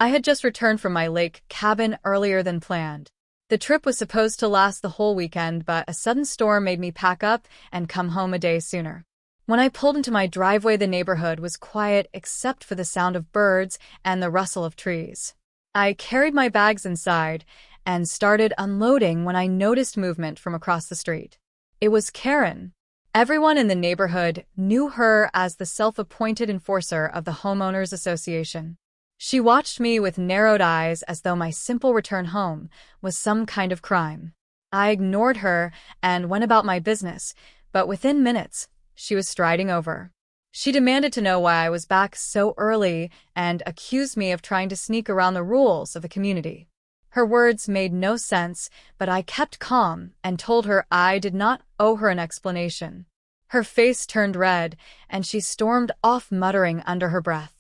I had just returned from my lake cabin earlier than planned. The trip was supposed to last the whole weekend, but a sudden storm made me pack up and come home a day sooner. When I pulled into my driveway, the neighborhood was quiet except for the sound of birds and the rustle of trees. I carried my bags inside and started unloading when I noticed movement from across the street. It was Karen. Everyone in the neighborhood knew her as the self-appointed enforcer of the homeowners association. She watched me with narrowed eyes as though my simple return home was some kind of crime. I ignored her and went about my business, but within minutes, she was striding over. She demanded to know why I was back so early and accused me of trying to sneak around the rules of the community. Her words made no sense, but I kept calm and told her I did not owe her an explanation. Her face turned red, and she stormed off muttering under her breath.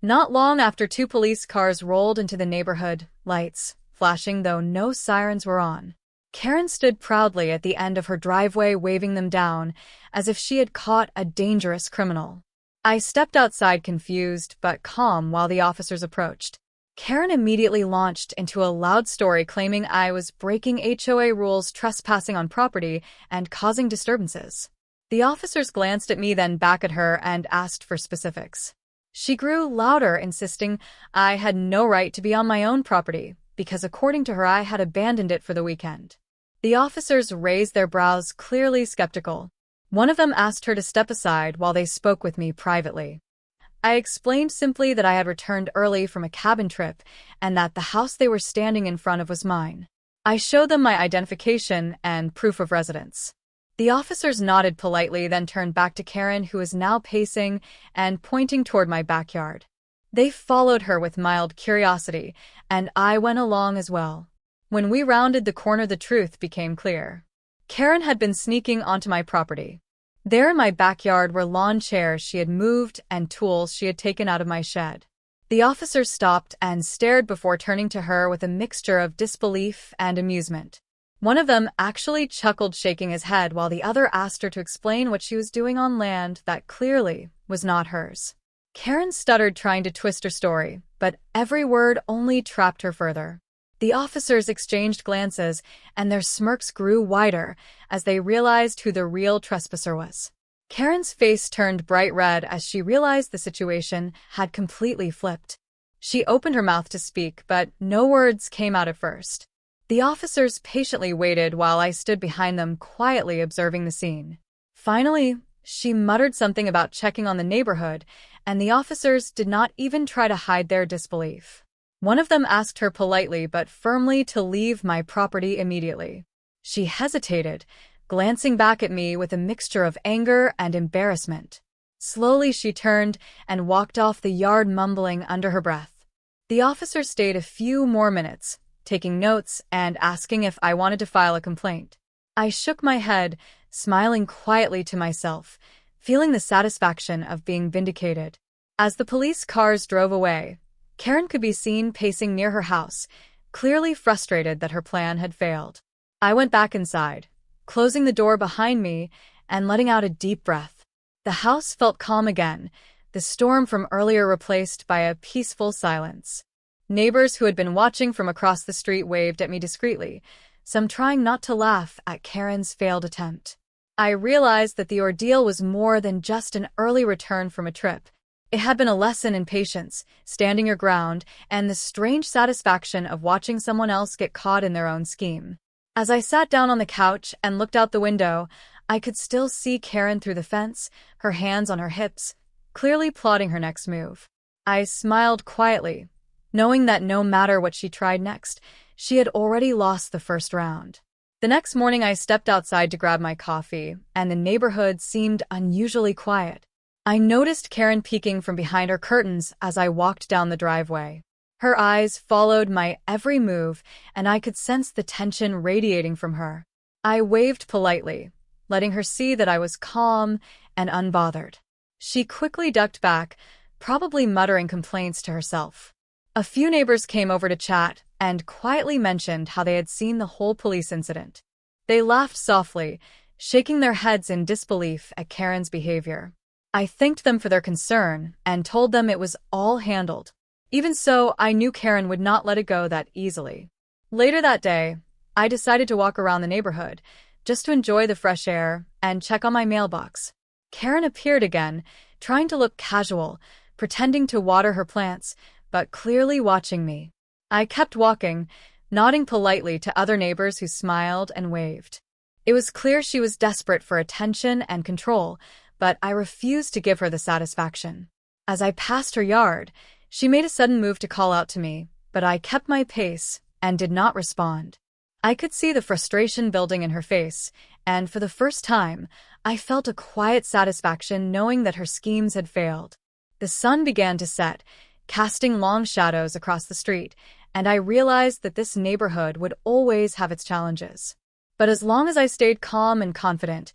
Not long after, 2 police cars rolled into the neighborhood, lights flashing though no sirens were on. Karen stood proudly at the end of her driveway, waving them down, as if she had caught a dangerous criminal. I stepped outside, confused but calm, while the officers approached. Karen immediately launched into a loud story claiming I was breaking HOA rules, trespassing on property, and causing disturbances. The officers glanced at me, then back at her, and asked for specifics. She grew louder, insisting I had no right to be on my own property, because according to her I had abandoned it for the weekend. The officers raised their brows, clearly skeptical. One of them asked her to step aside while they spoke with me privately. I explained simply that I had returned early from a cabin trip and that the house they were standing in front of was mine. I showed them my identification and proof of residence. The officers nodded politely, then turned back to Karen, who was now pacing and pointing toward my backyard. They followed her with mild curiosity, and I went along as well. When we rounded the corner, the truth became clear. Karen had been sneaking onto my property. There in my backyard were lawn chairs she had moved and tools she had taken out of my shed. The officers stopped and stared before turning to her with a mixture of disbelief and amusement. One of them actually chuckled, shaking his head, while the other asked her to explain what she was doing on land that clearly was not hers. Karen stuttered, trying to twist her story, but every word only trapped her further. The officers exchanged glances, and their smirks grew wider as they realized who the real trespasser was. Karen's face turned bright red as she realized the situation had completely flipped. She opened her mouth to speak, but no words came out at first. The officers patiently waited while I stood behind them, quietly observing the scene. Finally, she muttered something about checking on the neighborhood, and the officers did not even try to hide their disbelief. One of them asked her politely but firmly to leave my property immediately. She hesitated, glancing back at me with a mixture of anger and embarrassment. Slowly she turned and walked off the yard, mumbling under her breath. The officer stayed a few more minutes, taking notes and asking if I wanted to file a complaint. I shook my head, smiling quietly to myself, feeling the satisfaction of being vindicated. As the police cars drove away, Karen could be seen pacing near her house, clearly frustrated that her plan had failed. I went back inside, closing the door behind me and letting out a deep breath. The house felt calm again, the storm from earlier replaced by a peaceful silence. Neighbors who had been watching from across the street waved at me discreetly, some trying not to laugh at Karen's failed attempt. I realized that the ordeal was more than just an early return from a trip. It had been a lesson in patience, standing your ground, and the strange satisfaction of watching someone else get caught in their own scheme. As I sat down on the couch and looked out the window, I could still see Karen through the fence, her hands on her hips, clearly plotting her next move. I smiled quietly, knowing that no matter what she tried next, she had already lost the first round. The next morning I stepped outside to grab my coffee, and the neighborhood seemed unusually quiet. I noticed Karen peeking from behind her curtains as I walked down the driveway. Her eyes followed my every move, and I could sense the tension radiating from her. I waved politely, letting her see that I was calm and unbothered. She quickly ducked back, probably muttering complaints to herself. A few neighbors came over to chat and quietly mentioned how they had seen the whole police incident. They laughed softly, shaking their heads in disbelief at Karen's behavior. I thanked them for their concern and told them it was all handled. Even so, I knew Karen would not let it go that easily. Later that day, I decided to walk around the neighborhood, just to enjoy the fresh air and check on my mailbox. Karen appeared again, trying to look casual, pretending to water her plants, but clearly watching me. I kept walking, nodding politely to other neighbors who smiled and waved. It was clear she was desperate for attention and control, but I refused to give her the satisfaction. As I passed her yard, she made a sudden move to call out to me, but I kept my pace and did not respond. I could see the frustration building in her face, and for the first time, I felt a quiet satisfaction knowing that her schemes had failed. The sun began to set, casting long shadows across the street, and I realized that this neighborhood would always have its challenges. But as long as I stayed calm and confident,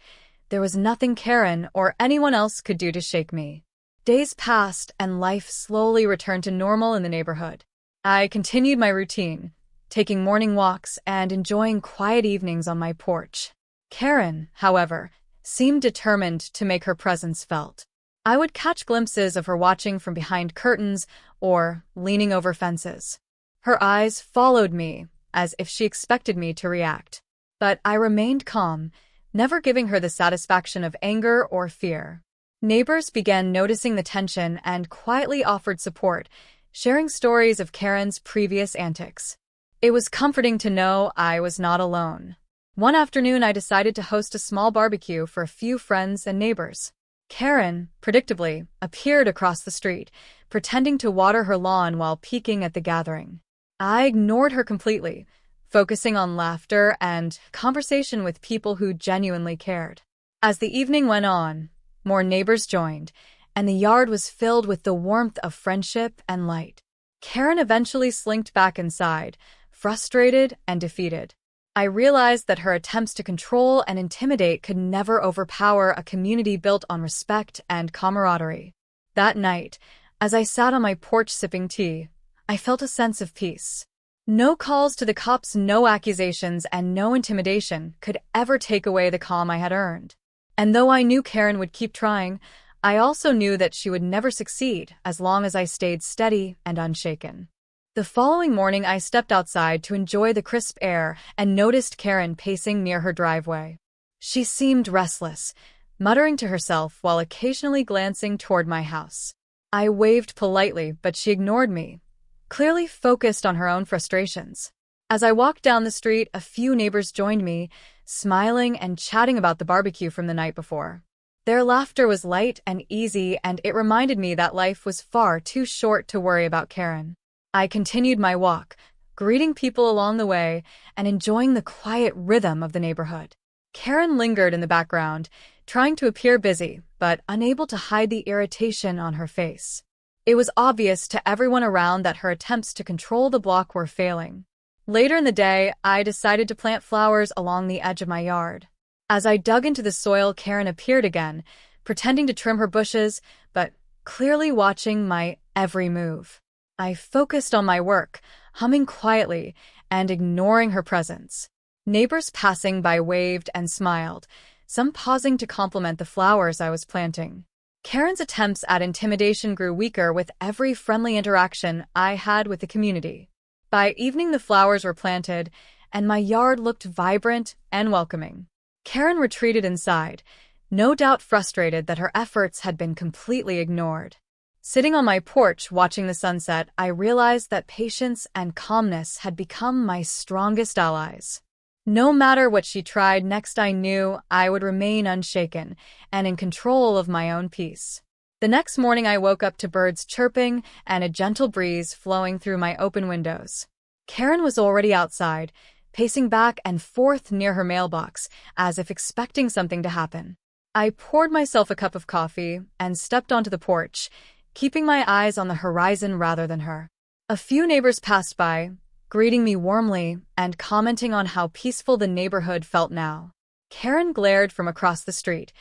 there was nothing Karen or anyone else could do to shake me. Days passed and life slowly returned to normal in the neighborhood. I continued my routine, taking morning walks and enjoying quiet evenings on my porch. Karen, however, seemed determined to make her presence felt. I would catch glimpses of her watching from behind curtains or leaning over fences. Her eyes followed me, as if she expected me to react. But I remained calm, never giving her the satisfaction of anger or fear. Neighbors began noticing the tension and quietly offered support, sharing stories of Karen's previous antics. It was comforting to know I was not alone. One afternoon, I decided to host a small barbecue for a few friends and neighbors. Karen, predictably, appeared across the street, pretending to water her lawn while peeking at the gathering. I ignored her completely, focusing on laughter and conversation with people who genuinely cared. As the evening went on, more neighbors joined, and the yard was filled with the warmth of friendship and light. Karen eventually slinked back inside, frustrated and defeated. I realized that her attempts to control and intimidate could never overpower a community built on respect and camaraderie. That night, as I sat on my porch sipping tea, I felt a sense of peace. No calls to the cops, no accusations, and no intimidation could ever take away the calm I had earned. And though I knew Karen would keep trying, I also knew that she would never succeed as long as I stayed steady and unshaken. The following morning, I stepped outside to enjoy the crisp air and noticed Karen pacing near her driveway. She seemed restless, muttering to herself while occasionally glancing toward my house. I waved politely, but she ignored me, clearly focused on her own frustrations. As I walked down the street, a few neighbors joined me, smiling and chatting about the barbecue from the night before. Their laughter was light and easy, and it reminded me that life was far too short to worry about Karen. I continued my walk, greeting people along the way and enjoying the quiet rhythm of the neighborhood. Karen lingered in the background, trying to appear busy, but unable to hide the irritation on her face. It was obvious to everyone around that her attempts to control the block were failing. Later in the day, I decided to plant flowers along the edge of my yard. As I dug into the soil, Karen appeared again, pretending to trim her bushes, but clearly watching my every move. I focused on my work, humming quietly and ignoring her presence. Neighbors passing by waved and smiled, some pausing to compliment the flowers I was planting. Karen's attempts at intimidation grew weaker with every friendly interaction I had with the community. By evening, the flowers were planted, and my yard looked vibrant and welcoming. Karen retreated inside, no doubt frustrated that her efforts had been completely ignored. Sitting on my porch watching the sunset, I realized that patience and calmness had become my strongest allies. No matter what she tried next, I knew I would remain unshaken and in control of my own peace. The next morning, I woke up to birds chirping and a gentle breeze flowing through my open windows. Karen was already outside, pacing back and forth near her mailbox, as if expecting something to happen. I poured myself a cup of coffee and stepped onto the porch, keeping my eyes on the horizon rather than her. A few neighbors passed by, greeting me warmly and commenting on how peaceful the neighborhood felt now. Karen glared from across the street,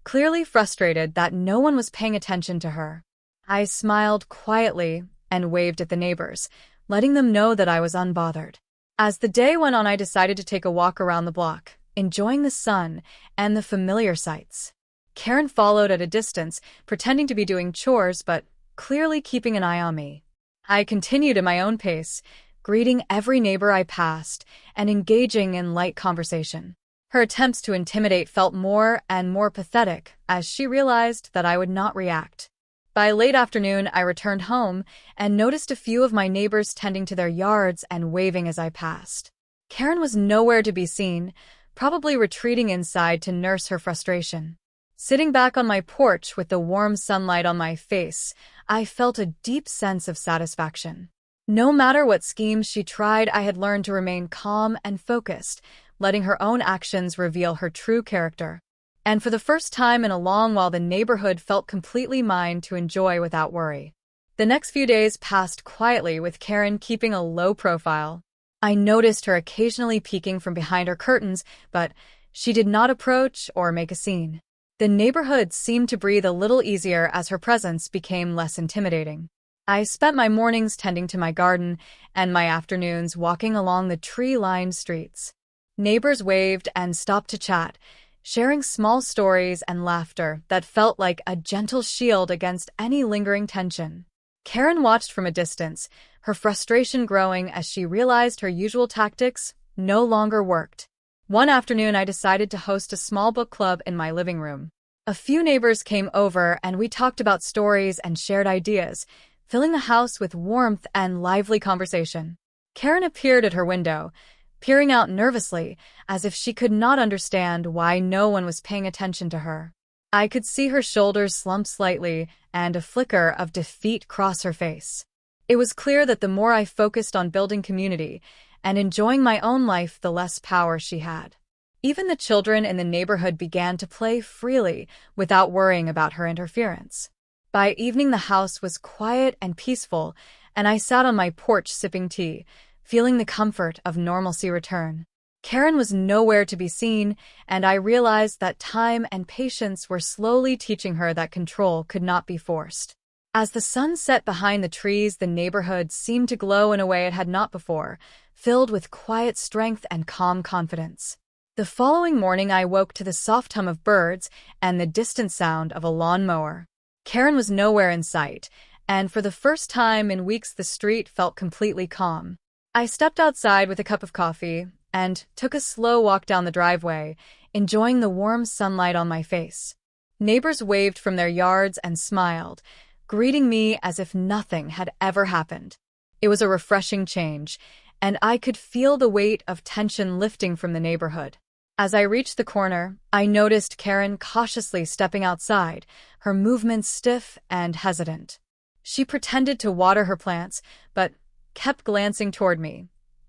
clearly frustrated that no one was paying attention to her. I smiled quietly and waved at the neighbors, letting them know that I was unbothered. As the day went on, I decided to take a walk around the block, enjoying the sun and the familiar sights. Karen followed at a distance, pretending to be doing chores but clearly keeping an eye on me. I continued at my own pace, greeting every neighbor I passed and engaging in light conversation. Her attempts to intimidate felt more and more pathetic as she realized that I would not react. By late afternoon, I returned home and noticed a few of my neighbors tending to their yards and waving as I passed. Karen was nowhere to be seen, probably retreating inside to nurse her frustration. Sitting back on my porch with the warm sunlight on my face, I felt a deep sense of satisfaction. No matter what schemes she tried, I had learned to remain calm and focused, letting her own actions reveal her true character. And for the first time in a long while, the neighborhood felt completely mine to enjoy without worry. The next few days passed quietly, with Karen keeping a low profile. I noticed her occasionally peeking from behind her curtains, but she did not approach or make a scene. The neighborhood seemed to breathe a little easier as her presence became less intimidating. I spent my mornings tending to my garden and my afternoons walking along the tree-lined streets. Neighbors waved and stopped to chat, sharing small stories and laughter that felt like a gentle shield against any lingering tension. Karen watched from a distance, her frustration growing as she realized her usual tactics no longer worked. One afternoon, I decided to host a small book club in my living room. A few neighbors came over and we talked about stories and shared ideas, filling the house with warmth and lively conversation. Karen appeared at her window, peering out nervously, as if she could not understand why no one was paying attention to her. I could see her shoulders slump slightly and a flicker of defeat cross her face. It was clear that the more I focused on building community and enjoying my own life, the less power she had. Even the children in the neighborhood began to play freely without worrying about her interference. By evening, the house was quiet and peaceful, and I sat on my porch sipping tea, feeling the comfort of normalcy return. Karen was nowhere to be seen, and I realized that time and patience were slowly teaching her that control could not be forced. As the sun set behind the trees, the neighborhood seemed to glow in a way it had not before, filled with quiet strength and calm confidence. The following morning, I woke to the soft hum of birds and the distant sound of a lawnmower. Karen was nowhere in sight, and for the first time in weeks, the street felt completely calm. I stepped outside with a cup of coffee and took a slow walk down the driveway, enjoying the warm sunlight on my face. Neighbors waved from their yards and smiled, greeting me as if nothing had ever happened. It was a refreshing change, and I could feel the weight of tension lifting from the neighborhood. As I reached the corner, I noticed Karen cautiously stepping outside, her movements stiff and hesitant. She pretended to water her plants, but kept glancing toward me,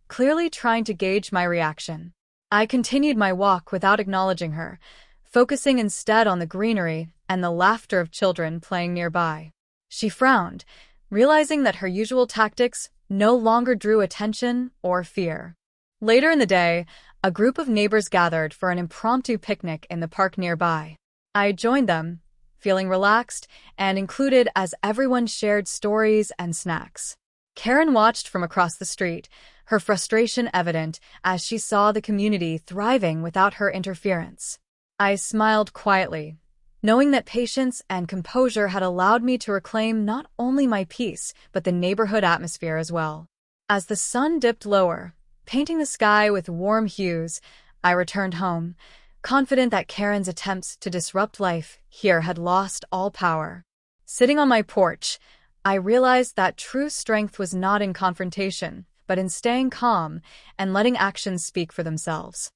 clearly trying to gauge my reaction. I continued my walk without acknowledging her, focusing instead on the greenery and the laughter of children playing nearby. She frowned, realizing that her usual tactics no longer drew attention or fear. Later in the day, a group of neighbors gathered for an impromptu picnic in the park nearby. I joined them, feeling relaxed and included as everyone shared stories and snacks. Karen watched from across the street, her frustration evident as she saw the community thriving without her interference. I smiled quietly, knowing that patience and composure had allowed me to reclaim not only my peace, but the neighborhood atmosphere as well. As the sun dipped lower, painting the sky with warm hues, I returned home, confident that Karen's attempts to disrupt life here had lost all power. Sitting on my porch, I realized that true strength was not in confrontation, but in staying calm and letting actions speak for themselves.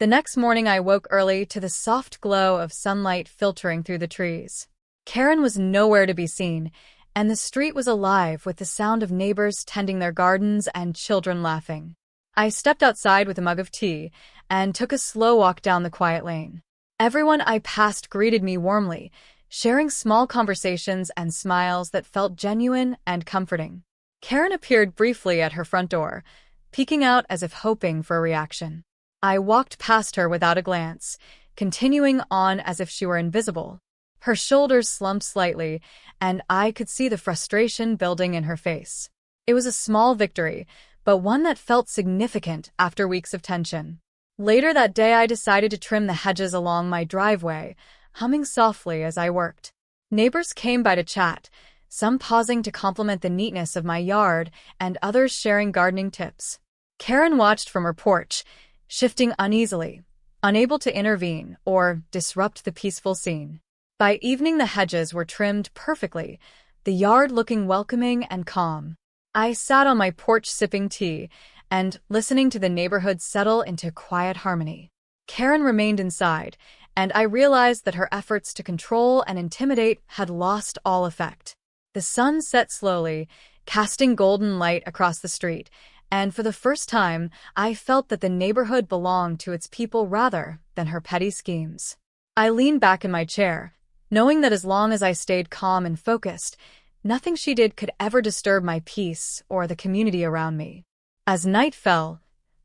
The next morning, I woke early to the soft glow of sunlight filtering through the trees. Karen was nowhere to be seen, and the street was alive with the sound of neighbors tending their gardens and children laughing. I stepped outside with a mug of tea and took a slow walk down the quiet lane. Everyone I passed greeted me warmly, sharing small conversations and smiles that felt genuine and comforting. Karen appeared briefly at her front door, peeking out as if hoping for a reaction. I walked past her without a glance, continuing on as if she were invisible. Her shoulders slumped slightly, and I could see the frustration building in her face. It was a small victory, but one that felt significant after weeks of tension. Later that day, I decided to trim the hedges along my driveway, humming softly as I worked. Neighbors came by to chat, some pausing to compliment the neatness of my yard and others sharing gardening tips. Karen watched from her porch, shifting uneasily, unable to intervene or disrupt the peaceful scene. By evening, the hedges were trimmed perfectly, the yard looking welcoming and calm. I sat on my porch sipping tea and listening to the neighborhood settle into quiet harmony. Karen remained inside, and I realized that her efforts to control and intimidate had lost all effect. The sun set slowly, casting golden light across the street, and for the first time, I felt that the neighborhood belonged to its people rather than her petty schemes. I leaned back in my chair, knowing that as long as I stayed calm and focused, nothing she did could ever disturb my peace or the community around me. As night fell,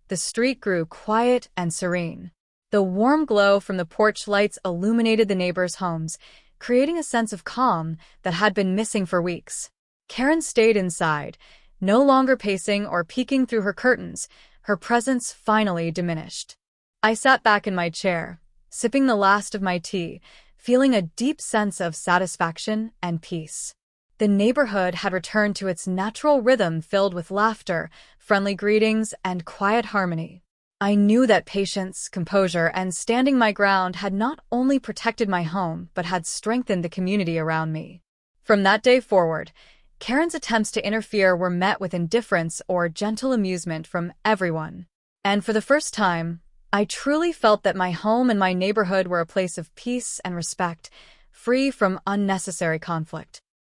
the street grew quiet and serene. The warm glow from the porch lights illuminated the neighbors' homes, creating a sense of calm that had been missing for weeks. Karen stayed inside, no longer pacing or peeking through her curtains, her presence finally diminished. I sat back in my chair, sipping the last of my tea, feeling a deep sense of satisfaction and peace. The neighborhood had returned to its natural rhythm filled with laughter, friendly greetings, and quiet harmony. I knew that patience, composure, and standing my ground had not only protected my home, but had strengthened the community around me. From that day forward, Karen's attempts to interfere were met with indifference or gentle amusement from everyone. And for the first time, I truly felt that my home and my neighborhood were a place of peace and respect, free from unnecessary conflict.